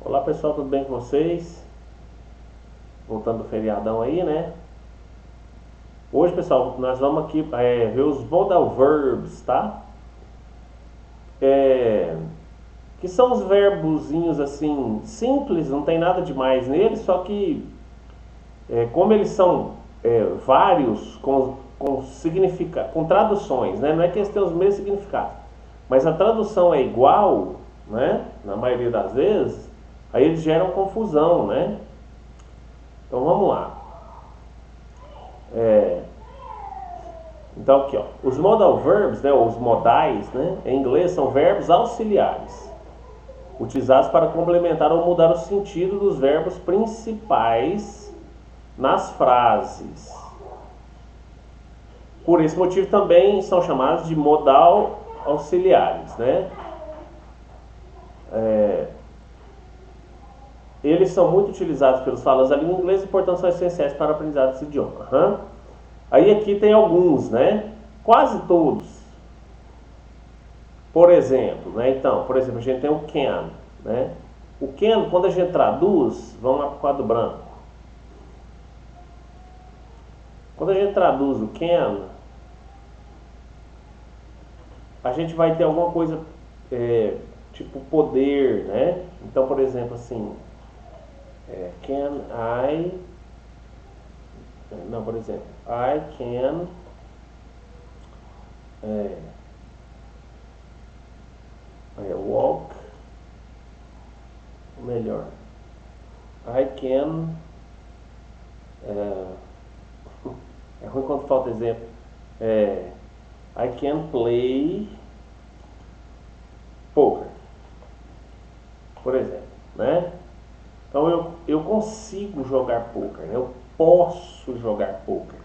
Olá pessoal, tudo bem com vocês? Voltando do feriadão aí, né? Hoje, pessoal, nós vamos aqui ver os modal verbs, tá? É, que são os verbozinhos assim, simples, não tem nada demais neles, só que como eles são vários com traduções, né? Não é que eles têm os mesmos significados, mas a tradução é igual, né? Na maioria das vezes, aí eles geram confusão, né? Então vamos lá. Então aqui, ó, os modal verbs, né, os modais, né, em inglês são verbos auxiliares, utilizados para complementar ou mudar o sentido dos verbos principais nas frases. Por esse motivo também são chamados de modal auxiliares, né? Eles são muito utilizados pelos falantes da língua inglesa e, portanto, são essenciais para o aprendizado desse idioma. Aí aqui tem alguns, né? Quase todos. Por exemplo, né? Então, por exemplo, a gente tem o can, né? O can, quando a gente traduz, vamos lá para o quadro branco. Quando a gente traduz o can, a gente vai ter alguma coisa tipo poder, né? Então, por exemplo, assim, can I... Não, por exemplo, I can... walk... Melhor. I can... É ruim quando falta exemplo. I can play poker, por exemplo, né? Então eu consigo jogar poker, né? Eu posso jogar poker.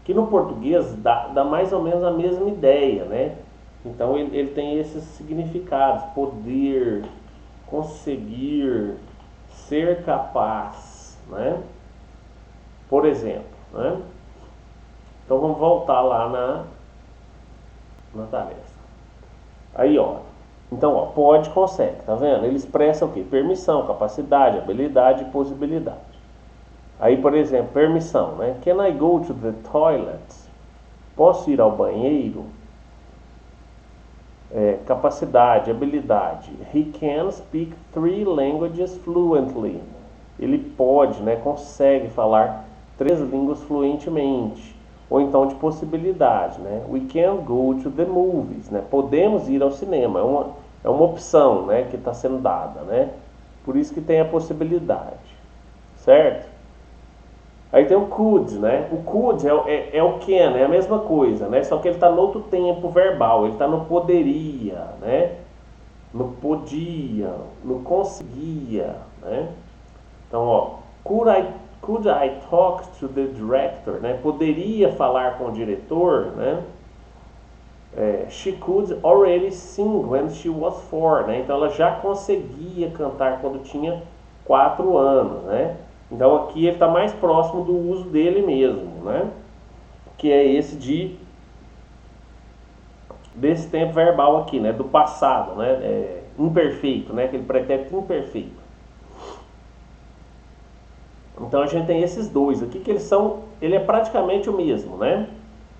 Que no português dá mais ou menos a mesma ideia, né? Então ele tem esses significados: poder, conseguir, ser capaz, né? Por exemplo, né? Então vamos voltar lá na tarefa. Aí, ó. Então, ó, pode, consegue, tá vendo? Ele expressa o quê? Permissão, capacidade, habilidade e possibilidade. Aí, por exemplo, permissão, né? Can I go to the toilet? Posso ir ao banheiro? Capacidade, habilidade. He can speak 3 languages fluently. Ele pode, né? Consegue falar 3 línguas fluentemente. Ou então de possibilidade, né? We can go to the movies, né? Podemos ir ao cinema, é uma opção, né? Que está sendo dada, né? Por isso que tem a possibilidade, certo? Aí tem o could, né? O could é o can, é a mesma coisa, né? Só que ele está no outro tempo verbal, ele está no poderia, né? No podia, no conseguia, né? Então, ó, Could I talk to the director? Né? Poderia falar com o diretor, né? She could already sing when she was 4, né? Então ela já conseguia cantar quando tinha 4 anos, né? Então aqui ele está mais próximo do uso dele mesmo, né? Que é esse desse tempo verbal aqui, né? Do passado, né? Imperfeito, né? Aquele pretérito imperfeito. Então a gente tem esses dois aqui que ele é praticamente o mesmo, né?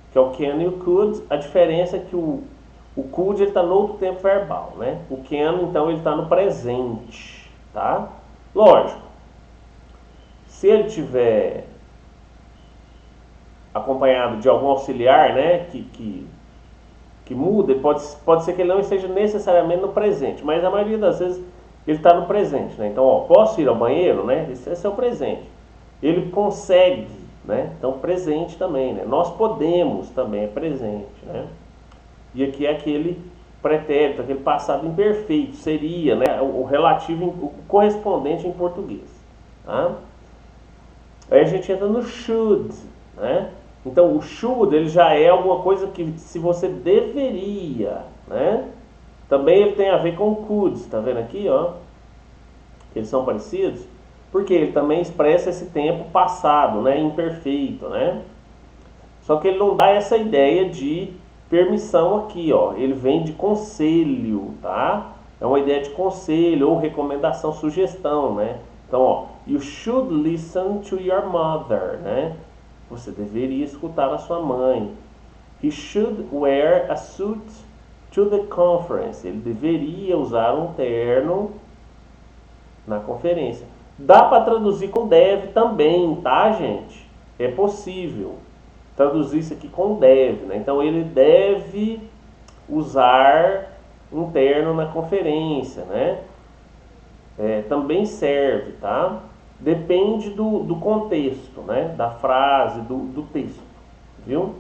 Que é o can e o could. A diferença é que o could ele está no outro tempo verbal, né? O can então ele está no presente, tá? Lógico, se ele tiver acompanhado de algum auxiliar, né? Que muda, pode ser que ele não esteja necessariamente no presente, mas a maioria das vezes ele está no presente, né? Então, ó, posso ir ao banheiro, né? Esse é o presente. Ele consegue, né? Então, presente também, né? Nós podemos também, é presente, né? E aqui é aquele pretérito, aquele passado imperfeito, seria, né? O relativo, o correspondente em português, tá? Aí a gente entra no should, né? Então, o should, ele já é alguma coisa que se você deveria, né? Também ele tem a ver com o could, tá vendo aqui, ó? Eles são parecidos, porque ele também expressa esse tempo passado, né? Imperfeito, né? Só que ele não dá essa ideia de permissão aqui, ó. Ele vem de conselho, tá? É uma ideia de conselho ou recomendação, sugestão, né? Então, ó, you should listen to your mother, né? Você deveria escutar a sua mãe. He should wear a suit to the conference. Ele deveria usar um terno na conferência. Dá para traduzir com deve também, tá, gente? É possível traduzir isso aqui com deve, né? Então ele deve usar um terno na conferência, né? Também serve, tá? Depende do contexto, né? Da frase, do texto, viu?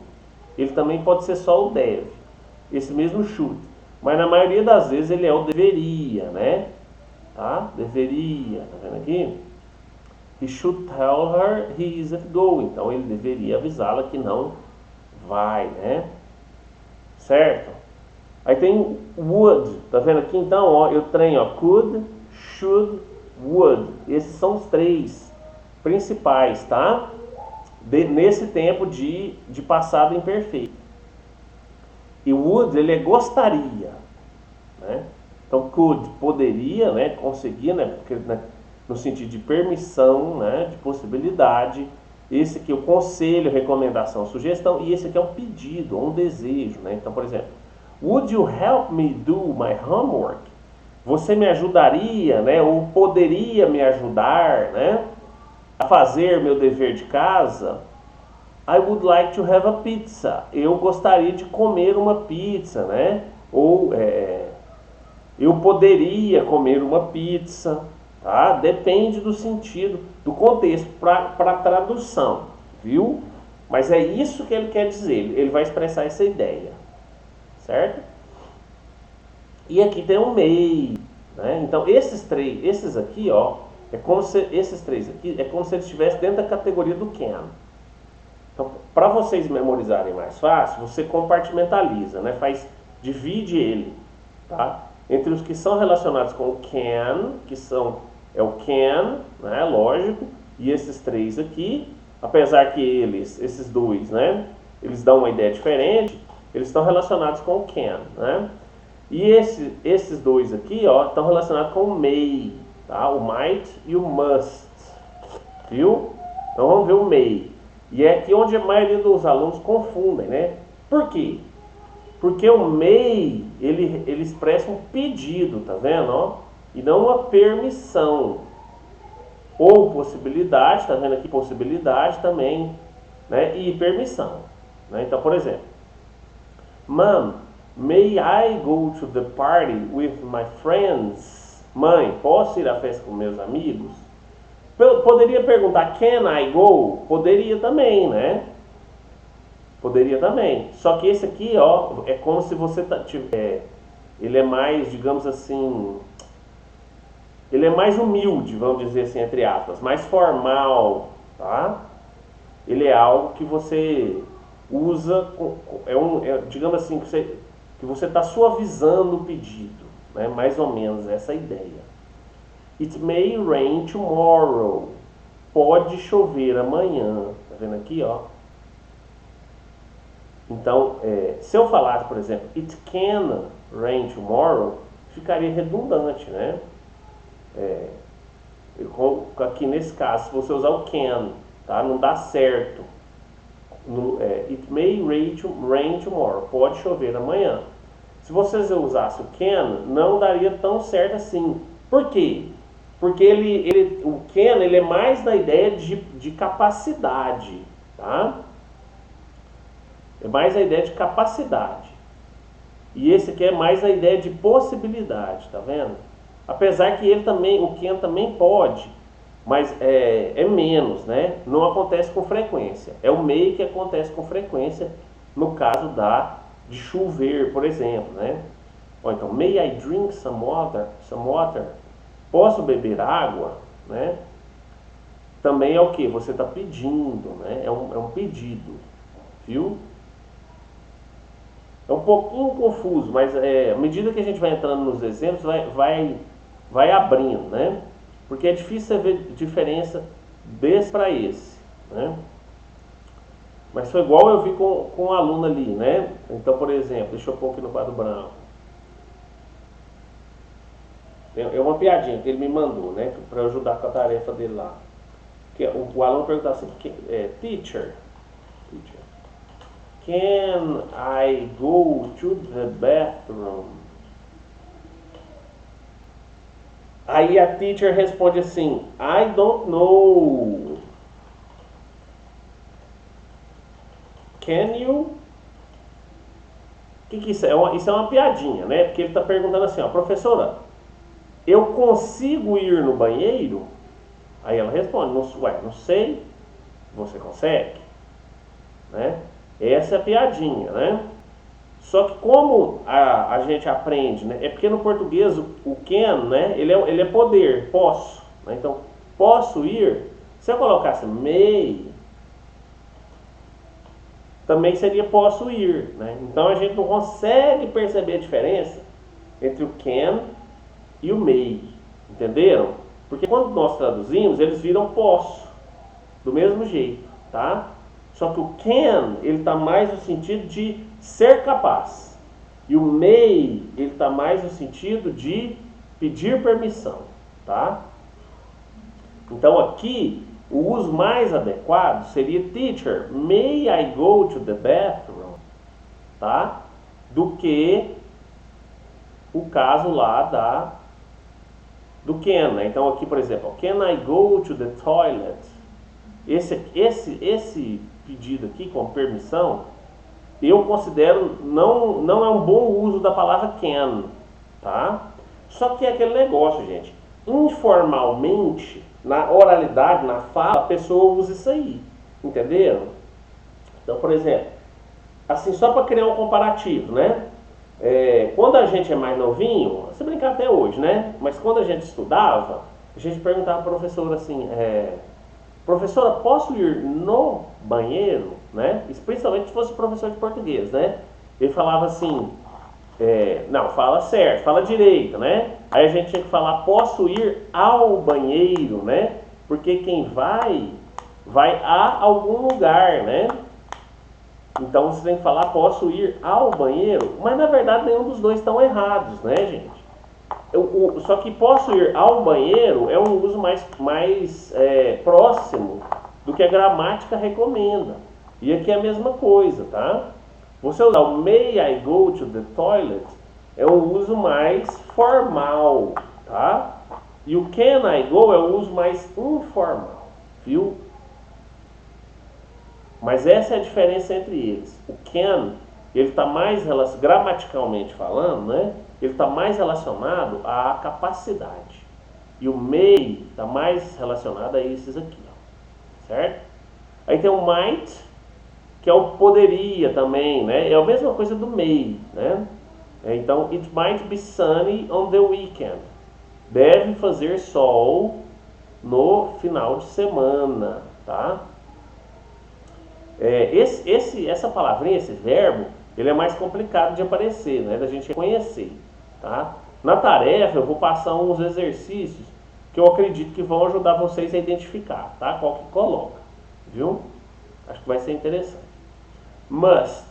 Ele também pode ser só o deve, esse mesmo should. Mas na maioria das vezes ele é o deveria, né? Tá? Deveria, tá vendo aqui? He should tell her he isn't going. Então ele deveria avisá-la que não vai, né? Certo? Aí tem would, tá vendo aqui? Então, ó, eu tenho, ó, could, should, would. Esses são os três principais, tá? Nesse tempo de passado imperfeito. E would, ele é gostaria, né? Então, could, poderia, né? Conseguir, né? Porque, né? No sentido de permissão, né? De possibilidade. Esse aqui é o conselho, recomendação, sugestão. E esse aqui é um pedido, um desejo, né? Então, por exemplo, would you help me do my homework? Você me ajudaria, né? Ou poderia me ajudar, né? A fazer meu dever de casa? I would like to have a pizza. Eu gostaria de comer uma pizza, né? Ou eu poderia comer uma pizza, tá? Depende do sentido, do contexto para tradução, viu? Mas é isso que ele quer dizer. Ele vai expressar essa ideia, certo? E aqui tem um may, né? Então esses aqui, ó, esses três aqui é como se eles estivessem dentro da categoria do can. Então, para vocês memorizarem mais fácil, você compartimentaliza, né? Divide ele, tá? Entre os que são relacionados com o can, é o can, né? Lógico, e esses três aqui, apesar que esses dois, né? Eles dão uma ideia diferente, eles estão relacionados com o can, né? E esses dois aqui, ó, estão relacionados com o may, tá? O might e o must, viu? Então vamos ver o may. E é aqui onde a maioria dos alunos confundem, né? Por quê? Porque o may, ele expressa um pedido, tá vendo? Ó? E não uma permissão. Ou possibilidade, tá vendo aqui? Possibilidade também, né? E permissão, né? Então, por exemplo, Mom, may I go to the party with my friends? Mãe, posso ir à festa com meus amigos? Poderia perguntar, can I go? Poderia também, né? Poderia também. Só que esse aqui, ó, é como se você ele é mais, digamos assim, ele é mais humilde, vamos dizer assim, entre aspas, mais formal, tá? Ele é algo que você usa, digamos assim, que você está suavizando o pedido, né? Mais ou menos essa ideia. It may rain tomorrow. Pode chover amanhã. Tá vendo aqui, ó? Então, se eu falasse, por exemplo, it can rain tomorrow, ficaria redundante, né? Aqui nesse caso, se você usar o can, tá? Não dá certo. It may rain tomorrow. Pode chover amanhã. Se vocês usassem o can, não daria tão certo assim. Por quê? Porque o can, ele é mais na ideia de capacidade, tá? É mais a ideia de capacidade. E esse aqui é mais a ideia de possibilidade, tá vendo? Apesar que o can também pode, mas é menos, né? Não acontece com frequência. É o may que acontece com frequência no caso de chover, por exemplo, né? Ou então, may I drink some water? Posso beber água, né? Também é o que? Você está pedindo, né? É um pedido, viu? É um pouquinho confuso, mas à medida que a gente vai entrando nos exemplos, vai abrindo, né? Porque é difícil você ver diferença desse para esse, né? Mas foi igual eu vi com um aluno ali, né? Então, por exemplo, deixa eu pôr aqui no quadro branco. É uma piadinha que ele me mandou, né? Para ajudar com a tarefa dele lá. Que o aluno perguntou assim, teacher, can I go to the bathroom? Aí a teacher responde assim, I don't know. Can you? O que isso é? Isso é uma piadinha, né? Porque ele está perguntando assim, ó, professora, eu consigo ir no banheiro? Aí ela responde, não sei, você consegue? Né? Essa é a piadinha, né? Só que como a gente aprende, né? É porque no português o can, né? Ele é poder, posso. Né? Então, posso ir. Se eu colocasse may, também seria posso ir, né? Então a gente não consegue perceber a diferença entre o can e o may, entenderam? Porque quando nós traduzimos, eles viram posso, do mesmo jeito, tá? Só que o can, ele está mais no sentido de ser capaz. E o may, ele está mais no sentido de pedir permissão, tá? Então aqui, o uso mais adequado seria teacher, may I go to the bathroom? Tá? Do que o caso lá do can, né? Então aqui, por exemplo, can I go to the toilet? Esse pedido aqui com permissão, eu considero não é um bom uso da palavra can, tá? Só que é aquele negócio, gente, informalmente, na oralidade, na fala, a pessoa usa isso aí, entenderam? Então, por exemplo, assim, só para criar um comparativo, né? Quando a gente é mais novinho, se brincar até hoje, né? Mas quando a gente estudava, a gente perguntava para a professora assim, professora, posso ir no banheiro? Né? Especialmente se fosse professor de português, né? Ele falava assim, não, fala certo, fala direito, né? Aí a gente tinha que falar, posso ir ao banheiro, né? Porque quem vai a algum lugar, né? Então você tem que falar, posso ir ao banheiro, mas na verdade nenhum dos dois estão errados, né, gente? Só que posso ir ao banheiro é um uso mais próximo do que a gramática recomenda. E aqui é a mesma coisa, tá? Você usar o may I go to the toilet é um uso mais formal, tá? E o can I go é um uso mais informal, viu? Mas essa é a diferença entre eles. O can, ele está mais, gramaticalmente falando, né? Ele está mais relacionado à capacidade. E o may está mais relacionado a esses aqui, ó, certo? Aí tem o might, que é o poderia também, né? É a mesma coisa do may, né? Então, it might be sunny on the weekend. Deve fazer sol no final de semana, tá? Essa palavrinha, esse verbo, ele é mais complicado de aparecer, né? Da gente reconhecer, tá? Na tarefa, eu vou passar uns exercícios que eu acredito que vão ajudar vocês a identificar, tá? Qual que coloca, viu? Acho que vai ser interessante. Must,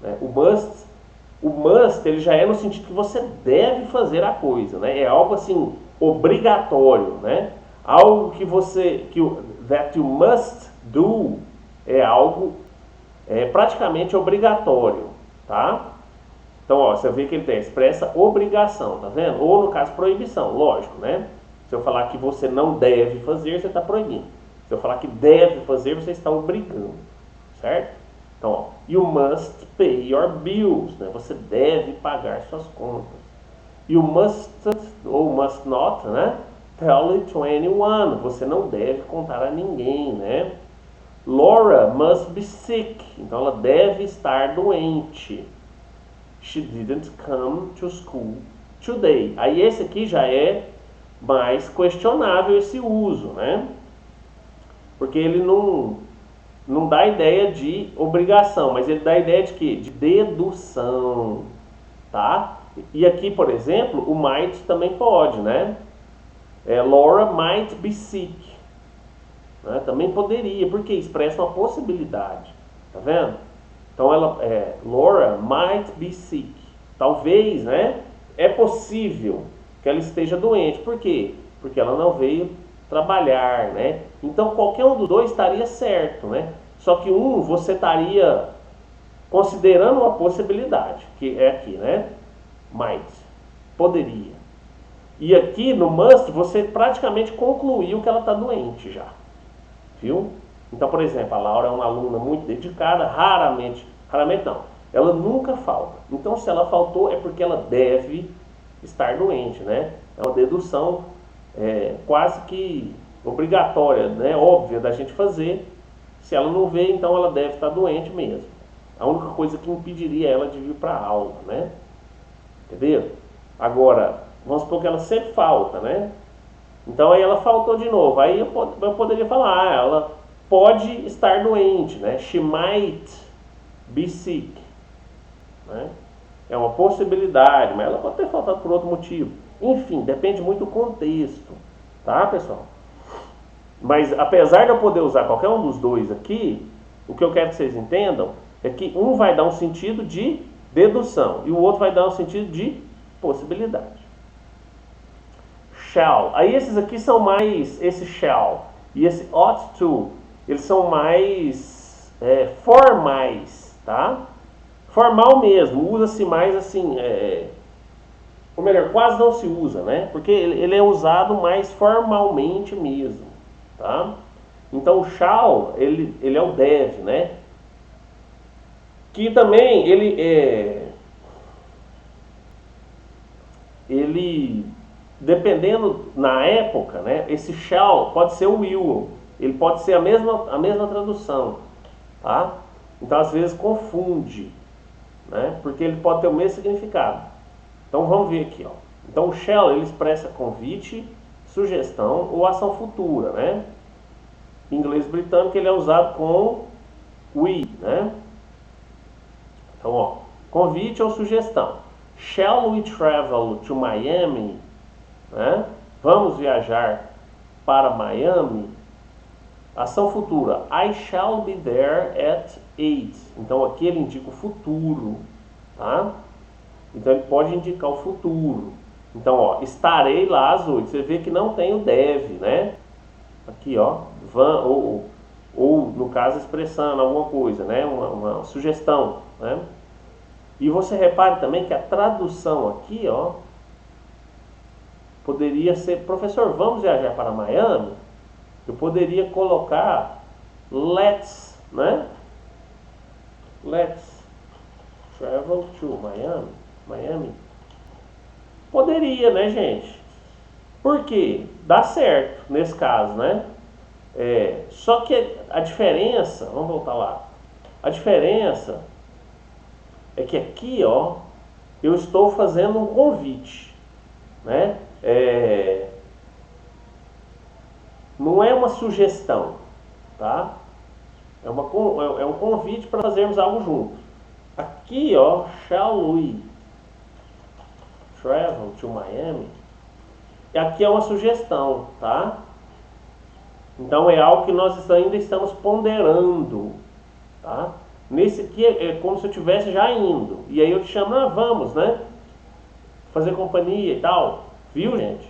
né? O must, ele já é no sentido que você deve fazer a coisa, né? É algo assim obrigatório, né? Algo that you must do é algo praticamente obrigatório, tá? Então, ó, você vê que ele tem expressa obrigação, tá vendo? Ou no caso proibição, lógico, né? Se eu falar que você não deve fazer, você está proibindo. Se eu falar que deve fazer, você está obrigando, certo? Então, ó, you must pay your bills, né? Você deve pagar suas contas. You must ou must not, né? Tell it to anyone. Você não deve contar a ninguém, né? Laura must be sick. Então ela deve estar doente. She didn't come to school today. Aí esse aqui já é mais questionável esse uso, né? Porque ele não dá ideia de obrigação, mas ele dá ideia de quê? De dedução, tá? E aqui, por exemplo, o might também pode, né? Laura might be sick. Né? Também poderia, porque expressa uma possibilidade, tá vendo? Então Laura might be sick. Talvez, né? É possível que ela esteja doente. Por quê? Porque ela não veio trabalhar, né? Então qualquer um dos dois estaria certo, né? Só que um você estaria considerando uma possibilidade, que é aqui, né? Might, poderia. E aqui no must você praticamente concluiu que ela está doente já, viu? Então, por exemplo, a Laura é uma aluna muito dedicada, raramente não, ela nunca falta. Então, se ela faltou é porque ela deve estar doente, né? É uma dedução quase que obrigatória, né? Óbvia da gente fazer. Se ela não vê, então ela deve estar doente mesmo. A única coisa que impediria ela de vir para a aula, né? Entendeu? Agora, vamos supor que ela sempre falta, né? Então aí ela faltou de novo. Aí eu poderia falar, ela pode estar doente, né? She might be sick, né? É uma possibilidade, mas ela pode ter faltado por outro motivo. Enfim, depende muito do contexto, tá, pessoal? Mas apesar de eu poder usar qualquer um dos dois aqui, o que eu quero que vocês entendam é que um vai dar um sentido de dedução e o outro vai dar um sentido de possibilidade. Shall. Aí esses aqui são mais, esse shall e esse ought to, eles são mais formais, tá? Formal mesmo, usa-se mais assim, ou melhor, quase não se usa, né? Porque ele é usado mais formalmente mesmo, tá? Então o shall, ele é o deve, né? Que também ele dependendo na época, né? Esse shall pode ser o will, ele pode ser a mesma tradução, tá? Então às vezes confunde, né? Porque ele pode ter o mesmo significado. Então vamos ver aqui, ó. Então o shall ele expressa convite, sugestão ou ação futura, né? Em inglês britânico ele é usado com we, né? Então, ó, convite ou sugestão. Shall we travel to Miami? Né? Vamos viajar para Miami? Ação futura. I shall be there at 8. Então aqui ele indica o futuro, tá? Então ele pode indicar o futuro. Então, ó, estarei lá às 8. Você vê que não tem o deve, né? Aqui, ó, ou no caso expressando alguma coisa, né? Uma sugestão, né? E você repare também que a tradução aqui, ó, poderia ser, professor, vamos viajar para Miami? Eu poderia colocar let's, né? Let's travel to Miami. Poderia, né, gente? Por quê? Dá certo nesse caso, né? Só que a diferença, vamos voltar lá. A diferença é que aqui, ó, eu estou fazendo um convite, né? Não é uma sugestão, tá? É um convite para fazermos algo juntos. Aqui, ó, shall we travel to Miami? E aqui é uma sugestão, tá? Então é algo que nós ainda estamos ponderando, tá? Nesse aqui é como se eu estivesse já indo. E aí eu te chamo, vamos, né? Fazer companhia e tal. Viu, gente?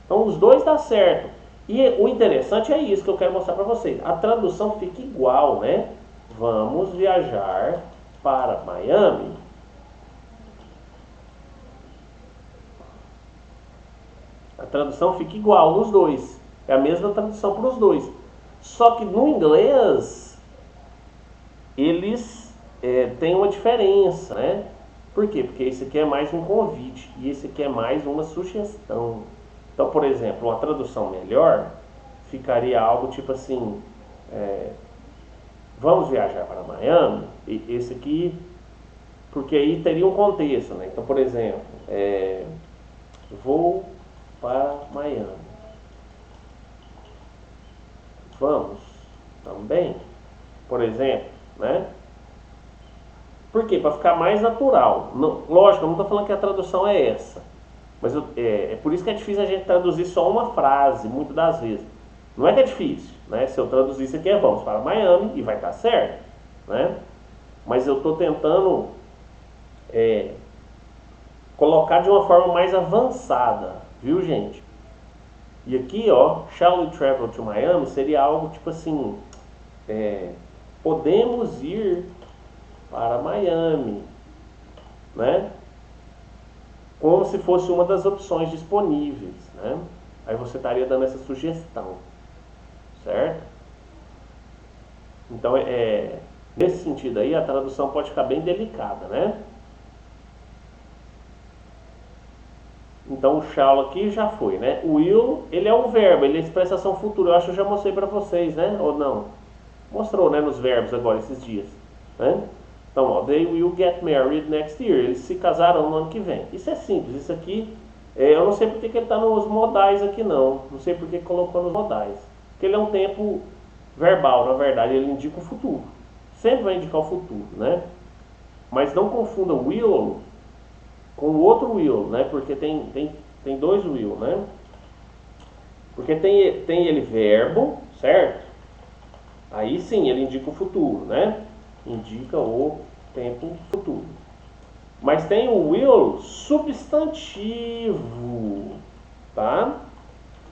Então os dois dá certo. E o interessante é isso que eu quero mostrar para vocês. A tradução fica igual, né? Vamos viajar para Miami. A tradução fica igual nos dois. É a mesma tradução para os dois. Só que no inglês, eles têm uma diferença, né? Por quê? Porque esse aqui é mais um convite e esse aqui é mais uma sugestão. Então, por exemplo, uma tradução melhor ficaria algo tipo assim, vamos viajar para Miami? E esse aqui, porque aí teria um contexto, né? Então, por exemplo, vou para Miami. Vamos também, por exemplo, né? Por quê? Para ficar mais natural. Não, lógico, eu não estou falando que a tradução é essa. Mas é por isso que é difícil a gente traduzir só uma frase, muitas das vezes. Não é que é difícil, né? Se eu traduzir isso aqui vamos para Miami e vai estar certo, né? Mas eu estou tentando colocar de uma forma mais avançada, Viu, gente? E aqui, ó, shall we travel to Miami seria algo tipo assim, podemos ir para Miami, né? Como se fosse uma das opções disponíveis, né? Aí você estaria dando essa sugestão, certo? Então, nesse sentido aí, a tradução pode ficar bem delicada, né? Então, o shall aqui já foi, né? O will, ele é um verbo, ele é expressação futura. Eu acho que eu já mostrei para vocês, né? Ou não? Mostrou, né? Nos verbos agora, esses dias, né? Então, ó, they will get married next year. Eles se casarão no ano que vem. Isso é simples. Isso aqui, eu não sei porque que ele está nos modais aqui, não. Não sei porque colocou nos modais. Porque ele é um tempo verbal, na verdade. Ele indica o futuro. Sempre vai indicar o futuro, né? Mas não confunda will com o outro will, né? Porque tem dois will, né? Porque tem ele verbo, certo? Aí sim, ele indica o futuro, né? Indica o tempo futuro. Mas tem o will substantivo, tá?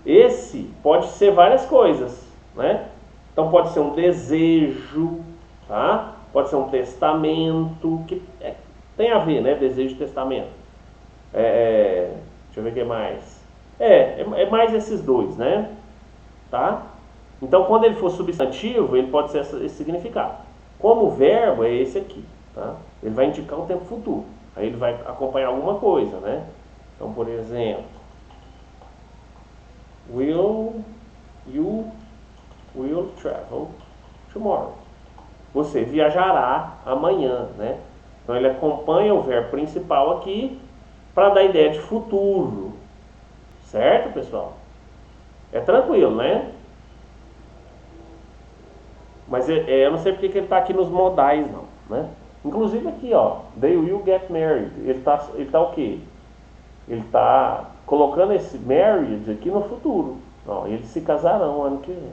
Esse pode ser várias coisas, né? Então pode ser um desejo, tá? Pode ser um testamento, que tem a ver, né? Desejo e testamento. Deixa eu ver o que mais. É mais esses dois, né? Tá? Então, quando ele for substantivo, ele pode ser esse significado. Como verbo, é esse aqui, tá? Ele vai indicar um tempo futuro. Aí ele vai acompanhar alguma coisa, né? Então, por exemplo, you will travel tomorrow. Você viajará amanhã, né? Então, ele acompanha o verbo principal aqui para dar ideia de futuro. Certo, pessoal? É tranquilo, né? Mas eu não sei porque que ele está aqui nos modais, não, né? Inclusive aqui, ó, they will get married. Ele tá o quê? Ele está colocando esse married aqui no futuro. Ó, eles se casarão ano que vem.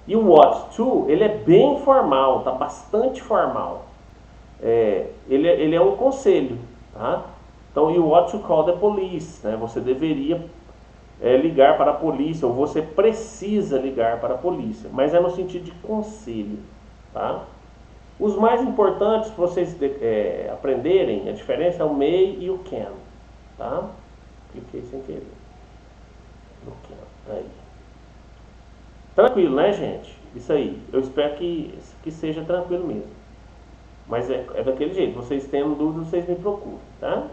E o what to, ele é bem formal, tá bastante formal. Ele é um conselho, tá? Então, you ought to call the police, né? Você deveria ligar para a polícia, ou você precisa ligar para a polícia, mas é no sentido de conselho, tá? Os mais importantes para vocês aprenderem a diferença é o may e o can, tá? Cliquei sem querer no can, aí. Tranquilo, né, gente? Isso aí, eu espero que seja tranquilo mesmo, mas é daquele jeito. Vocês tendo dúvida, vocês me procuram, tá?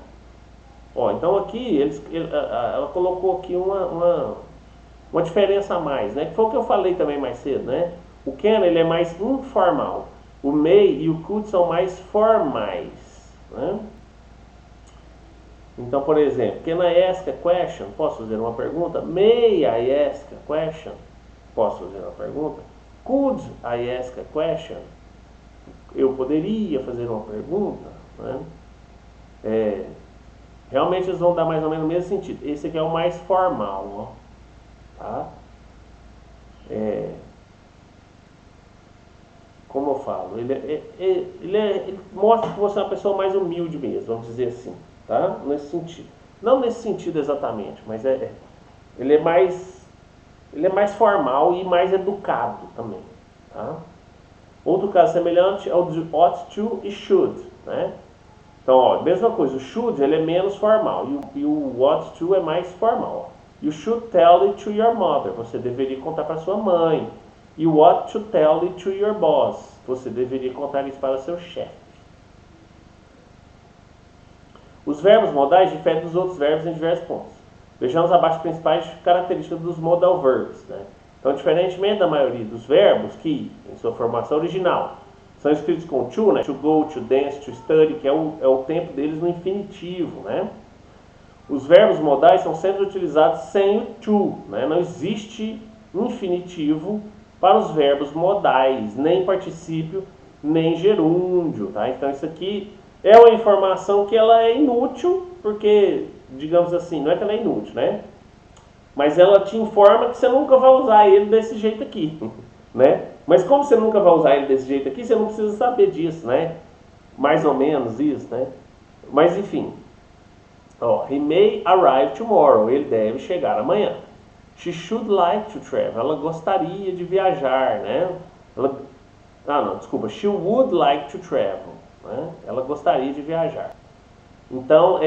Ó, então aqui ela colocou aqui uma diferença a mais, né? Que foi o que eu falei também mais cedo, né? O can, ele é mais informal. O may e o could são mais formais, né? Então, por exemplo, can I ask a question? Posso fazer uma pergunta? May I ask a question? Posso fazer uma pergunta? Could I ask a question? Eu poderia fazer uma pergunta, né? Realmente eles vão dar mais ou menos o mesmo sentido. Esse aqui é o mais formal, ó, tá? Como eu falo, ele mostra que você é uma pessoa mais humilde mesmo, vamos dizer assim, tá? Nesse sentido. Não nesse sentido exatamente, mas ele é mais formal e mais educado também, tá? Outro caso semelhante é o de ought to e should, né? Então, ó, mesma coisa, o should ele é menos formal e o ought to é mais formal. You should tell it to your mother, você deveria contar para sua mãe. You ought to tell it to your boss, você deveria contar isso para seu chefe. Os verbos modais diferem dos outros verbos em diversos pontos. Vejamos abaixo as principais características dos modal verbs, né? Então, diferentemente da maioria dos verbos que, em sua formação original, são escritos com to, né? To go, to dance, to study, que é o tempo deles no infinitivo, né? Os verbos modais são sempre utilizados sem o to, né? Não existe infinitivo para os verbos modais, nem particípio, nem gerúndio, tá? Então isso aqui é uma informação que ela é inútil, porque, digamos assim, não é que ela é inútil, né? Mas ela te informa que você nunca vai usar ele desse jeito aqui, né? Mas como você nunca vai usar ele desse jeito aqui, você não precisa saber disso, né? Mais ou menos isso, né? Mas enfim. Ó, he may arrive tomorrow. Ele deve chegar amanhã. She should like to travel. Ela gostaria de viajar, né? Não, desculpa. She would like to travel. Né? Ela gostaria de viajar. Então,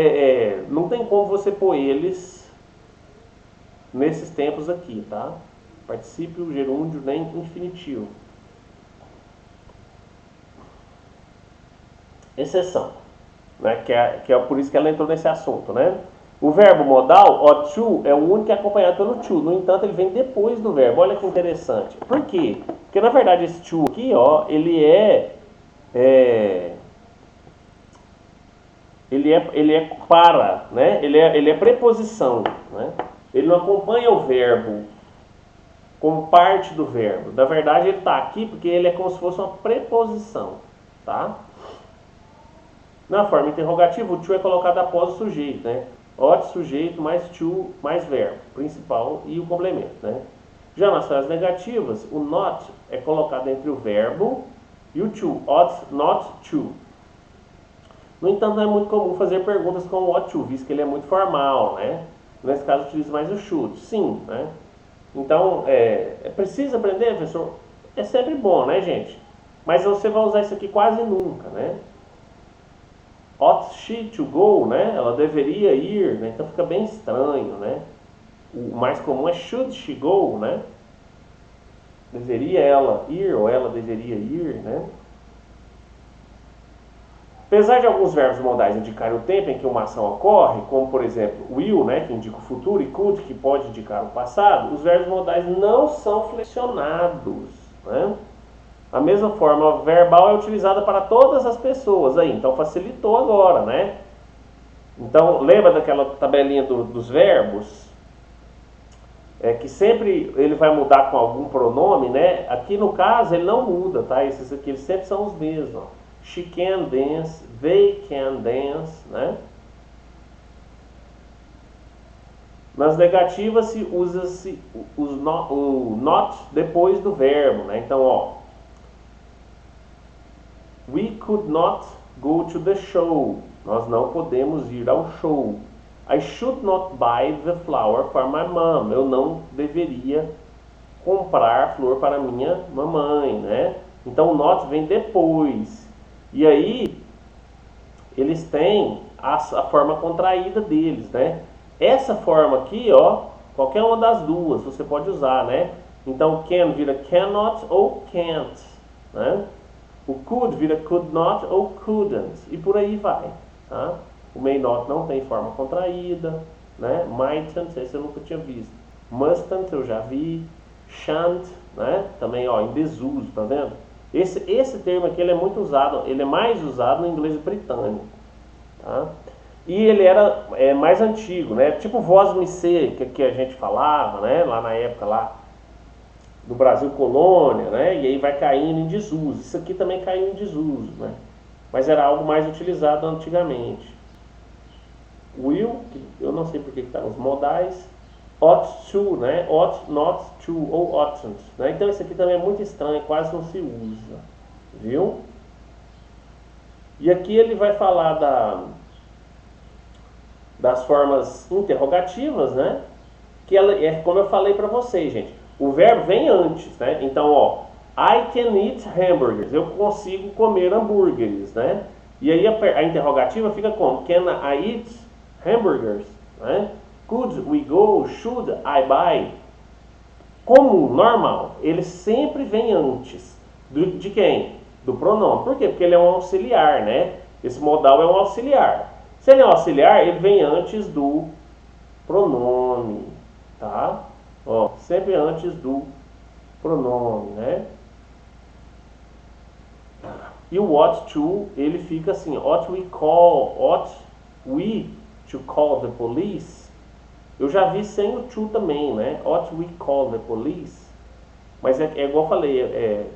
não tem como você pôr eles nesses tempos aqui, tá? Particípio, gerúndio, nem infinitivo. Exceção, né? Que é por isso que ela entrou nesse assunto, né? O verbo modal, ought to, é o único que é acompanhado pelo to. No entanto, ele vem depois do verbo. Olha que interessante. Por quê? Porque, na verdade, esse to aqui, ó, ele é para, né? Ele é preposição, né? Ele não acompanha o verbo como parte do verbo. Na verdade, ele está aqui porque ele é como se fosse uma preposição, tá? Na forma interrogativa, o to é colocado após o sujeito, né? Ought, sujeito, mais to, mais verbo principal e o complemento, né? Já nas frases negativas, o not é colocado entre o verbo e o to. Ought not to. No entanto, não é muito comum fazer perguntas com o ought to, visto que ele é muito formal, né? Nesse caso, utiliza mais o should. Sim, né? Então, precisa aprender, professor? É sempre bom, né, gente? Mas você vai usar isso aqui quase nunca, né? Ought she to go, né? Ela deveria ir, né? Então fica bem estranho, né? O mais comum é should she go, né? Deveria ela ir ou ela deveria ir, né? Apesar de alguns verbos modais indicarem o tempo em que uma ação ocorre, como por exemplo will, né, que indica o futuro, e could, que pode indicar o passado, os verbos modais não são flexionados, né? A mesma forma verbal é utilizada para todas as pessoas aí, então facilitou agora, né? Então, lembra daquela tabelinha dos verbos? Que sempre ele vai mudar com algum pronome, né? Aqui no caso ele não muda, tá? Esses aqui eles sempre são os mesmos, ó. She can dance, they can dance, né? Nas negativas usa-se o not depois do verbo, né? Então, ó, we could not go to the show. Nós não podemos ir ao show. I should not buy the flower for my mom. Eu não deveria comprar flor para minha mamãe, né? Então o not vem depois. E aí eles têm a forma contraída deles, né? Essa forma aqui, ó, qualquer uma das duas você pode usar, né? Então can vira cannot ou can't, né? O could vira could not ou couldn't, e por aí vai, tá? O may not não tem forma contraída, né? Mightn't, esse eu nunca tinha visto. Mustn't eu já vi. Shan't, né? Também, ó, em desuso, tá vendo? Esse termo aqui ele é muito usado, ele é mais usado no inglês britânico, tá? E ele era mais antigo, né? Tipo voz me ser, que a gente falava, né? Lá na época lá do Brasil colônia, né? E aí vai caindo em desuso. Isso aqui também caiu em desuso, né? Mas era algo mais utilizado antigamente. Will, que eu não sei porque está nos modais. Ought to, né? Ought not to ou oughtn't, né? Então esse aqui também é muito estranho, quase não se usa, viu? E aqui ele vai falar das formas interrogativas, né? Que ela é como eu falei para vocês, gente. O verbo vem antes, né? Então, ó, I can eat hamburgers. Eu consigo comer hambúrgueres, né? E aí a interrogativa fica como? Can I eat hamburgers, né? Could we go? Should I buy? Comum, normal, ele sempre vem antes de quem? Do pronome. Por quê? Porque ele é um auxiliar, né? Esse modal é um auxiliar. Se ele é um auxiliar, ele vem antes do pronome, tá? Ó, sempre antes do pronome, né? E o ought to, ele fica assim, ought we to call the police? Eu já vi sem o to também, né? Ought we call the police? Mas é igual eu falei,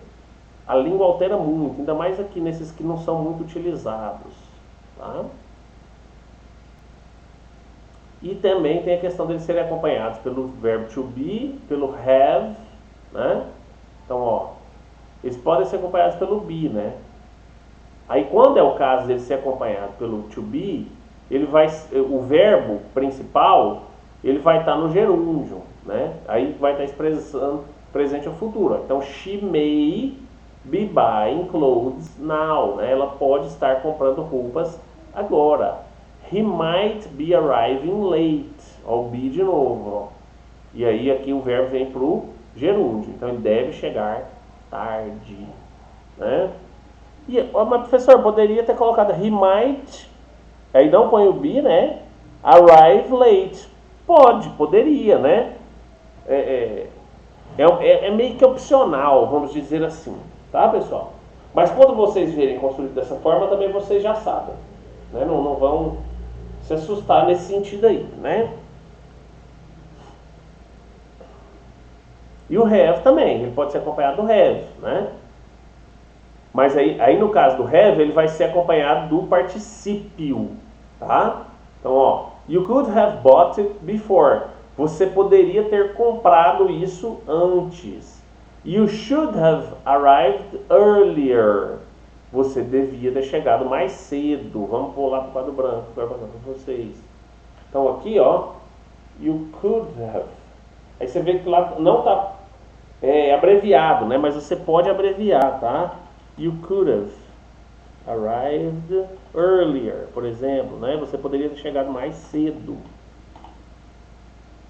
a língua altera muito, ainda mais aqui nesses que não são muito utilizados, tá? E também tem a questão deles serem acompanhados pelo verbo to be, pelo have, né? Então, ó, eles podem ser acompanhados pelo be, né? Aí quando é o caso deles ser acompanhado pelo to be, o verbo principal, ele vai estar no gerúndio, né? Aí vai estar expressando presente ou futuro. Então, she may be buying clothes now, né? Ela pode estar comprando roupas agora. He might be arriving late. Ó, o be de novo, ó. E aí aqui o verbo vem pro gerúndio. Então ele deve chegar tarde, né? E, ó, mas professor, poderia ter colocado he might, aí não põe o be, né? Arrive late. Poderia, né? É meio que opcional, vamos dizer assim, tá, pessoal? Mas quando vocês verem construído dessa forma, também vocês já sabem, né? Não vão se assustar nesse sentido aí, né? E o have também, ele pode ser acompanhado do have, né? Mas aí no caso do have, ele vai ser acompanhado do particípio, tá? Então, ó, you could have bought it before. Você poderia ter comprado isso antes. You should have arrived earlier. Você devia ter chegado mais cedo. Vamos pular para o quadro branco, para passar para vocês. Então aqui, ó, you could have. Aí você vê que lá não está abreviado, né? Mas você pode abreviar, tá? You could have arrived earlier, por exemplo, né? Você poderia ter chegado mais cedo.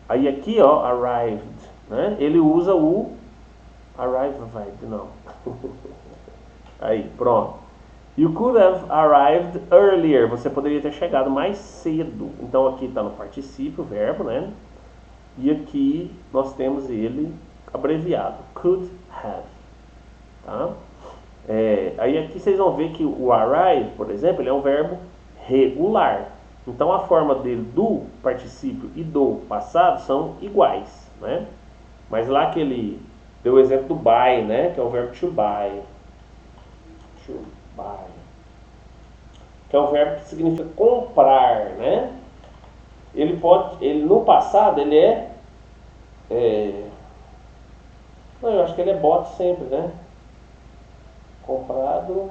Aí aqui, ó, arrived, né? Ele usa o arrived, não. Aí, pronto. You could have arrived earlier. Você poderia ter chegado mais cedo. Então aqui está no particípio, o verbo, né? E aqui nós temos ele abreviado. Could have. Tá? Aí aqui vocês vão ver que o arrive, por exemplo, ele é um verbo regular. Então a forma dele do particípio e do passado são iguais, né? Mas lá que ele deu o exemplo do buy, né? Que é o verbo to buy. To buy. Que é um verbo que significa comprar, né? Ele no passado ele não, eu acho que ele é bought sempre, né? Comprado.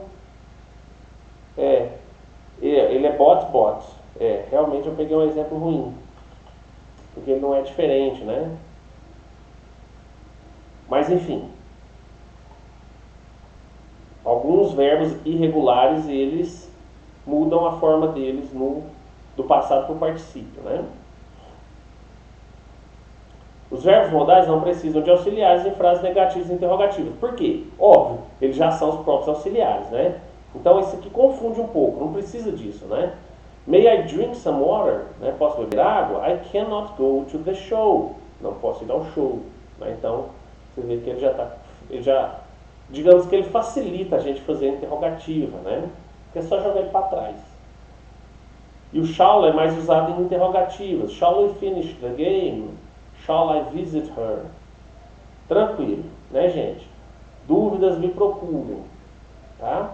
Ele é bought. Realmente eu peguei um exemplo ruim. Porque ele não é diferente, né? Mas enfim. Alguns verbos irregulares, eles mudam a forma deles do passado para o particípio, né? Os verbos modais não precisam de auxiliares em frases negativas e interrogativas. Por quê? Óbvio, eles já são os próprios auxiliares, né? Então isso aqui confunde um pouco, não precisa disso, né? May I drink some water? Né? Posso beber água? I cannot go to the show. Não posso ir ao show. Né? Então, você vê que digamos que ele facilita a gente fazer a interrogativa, né? Porque é só jogar ele para trás. E o shall é mais usado em interrogativas. Shall we finish the game? Shall I visit her? Tranquilo, né, gente? Dúvidas, me procurem, tá?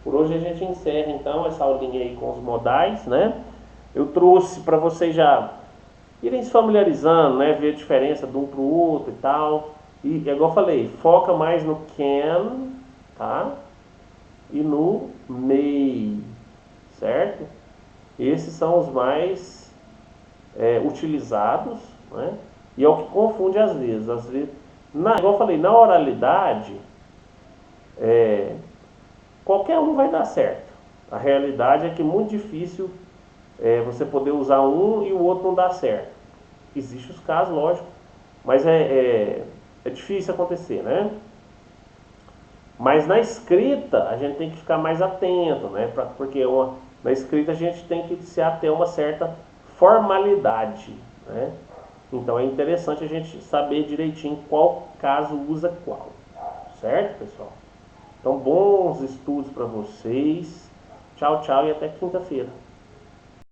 Por hoje a gente encerra então essa aulinha aí com os modais, né? Eu trouxe para vocês já irem se familiarizando, né? Ver a diferença de um para o outro e tal. E igual eu falei, foca mais no can, tá? E no may, certo? Esses são os mais utilizados, né? E é o que confunde às vezes. Igual eu falei, na oralidade, qualquer um vai dar certo. A realidade é que é muito difícil você poder usar um e o outro não dar certo. Existem os casos, lógico, mas é difícil acontecer, né? Mas na escrita a gente tem que ficar mais atento, né? Porque na escrita a gente tem que se ater a uma certa formalidade, né? Então é interessante a gente saber direitinho qual caso usa qual, certo, pessoal? Então bons estudos para vocês. Tchau, tchau e até quinta-feira.